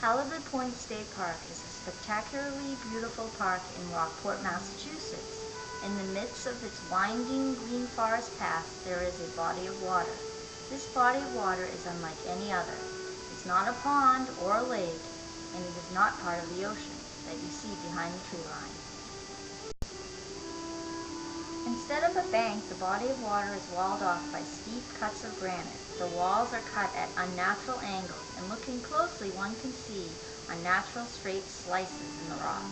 Halibut Point State Park is a spectacularly beautiful park in Rockport, Massachusetts. In the midst of its winding green forest path, there is a body of water. This body of water is unlike any other. It's not a pond or a lake, and it is not part of the ocean that you see behind the tree line. Instead of a bank, the body of water is walled off by steep cuts of granite. The walls are cut at unnatural angles, and looking closely one can see unnatural straight slices in the rock.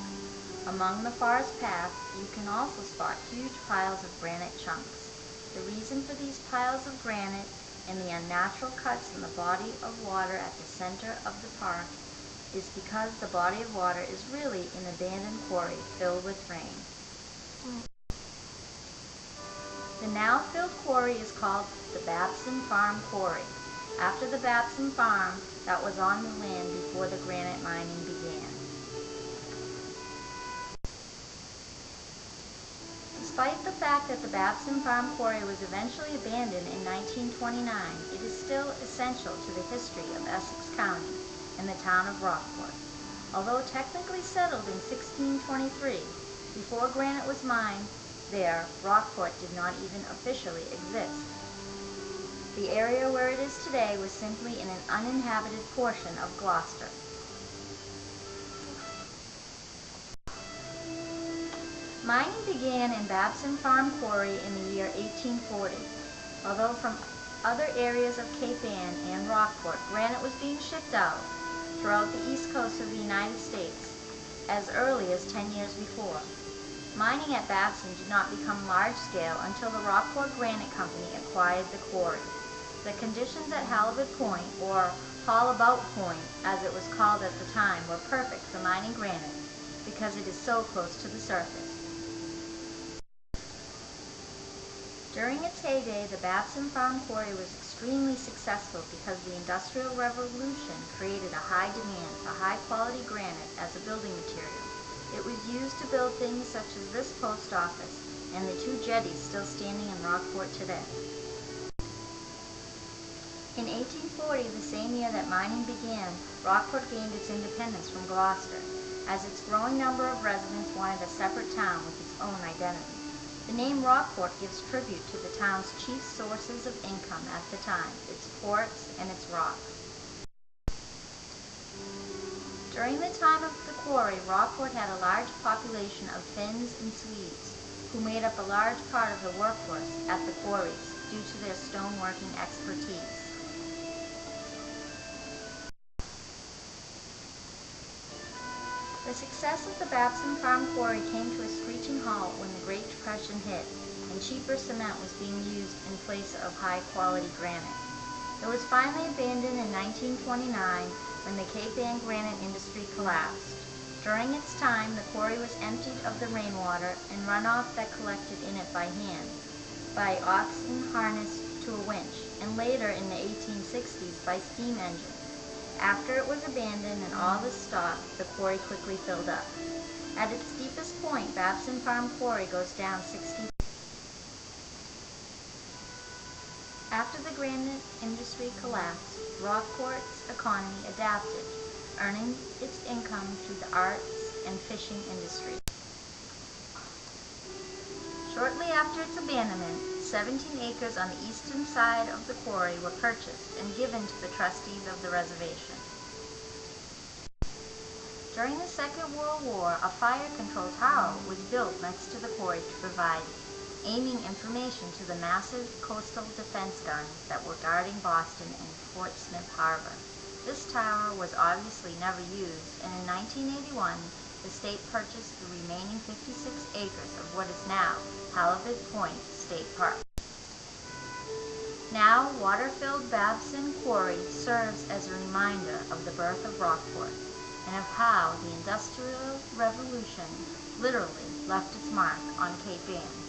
Among the forest path, you can also spot huge piles of granite chunks. The reason for these piles of granite and the unnatural cuts in the body of water at the center of the park is because the body of water is really an abandoned quarry filled with rain. The now filled quarry is called the Babson Farm quarry, after the Babson Farm that was on the land before the granite mining began. Despite the fact that the Babson Farm quarry was eventually abandoned in 1929, it is still essential to the history of Essex County and the town of Rockport. Although technically settled in 1623, before granite was mined there, Rockport did not even officially exist. The area where it is today was simply in an uninhabited portion of Gloucester. Mining began in Babson Farm Quarry in the year 1840. Although from other areas of Cape Ann and Rockport, granite was being shipped out throughout the east coast of the United States as early as 10 years before. Mining at Babson did not become large-scale until the Rockport Granite Company acquired the quarry. The conditions at Halibut Point, or Halibut Point as it was called at the time, were perfect for mining granite because it is so close to the surface. During its heyday, the Babson Farm Quarry was extremely successful because the Industrial Revolution created a high demand for high-quality granite as a building material. It was used to build things such as this post office and the two jetties still standing in Rockport today. In 1840, the same year that mining began, Rockport gained its independence from Gloucester, as its growing number of residents wanted a separate town with its own identity. The name Rockport gives tribute to the town's chief sources of income at the time, its ports and its rocks. During the time of the quarry, Rockport had a large population of Finns and Swedes, who made up a large part of the workforce at the quarries due to their stoneworking expertise. The success of the Babson Farm quarry came to a screeching halt when the Great Depression hit, and cheaper cement was being used in place of high-quality granite. It was finally abandoned in 1929 when the Cape Ann granite industry collapsed. During its time, the quarry was emptied of the rainwater and runoff that collected in it by hand, by oxen harnessed to a winch, and later in the 1860s by steam engines. After it was abandoned and all this stopped, the quarry quickly filled up. At its deepest point, Babson Farm Quarry goes down 60 feet. After the granite industry collapsed, Rockport's economy adapted, earning its income through the arts and fishing industry. Shortly after its abandonment, 17 acres on the eastern side of the quarry were purchased and given to the trustees of the reservation. During the Second World War, a fire control tower was built next to the quarry to provide aiming information to the massive coastal defense guns that were guarding Boston and Fort Smith Harbor. This tower was obviously never used, and in 1981, the state purchased the remaining 56 acres of what is now Halibut Point State Park. Now, water-filled Babson Quarry serves as a reminder of the birth of Rockport and of how the Industrial Revolution literally left its mark on Cape Ann.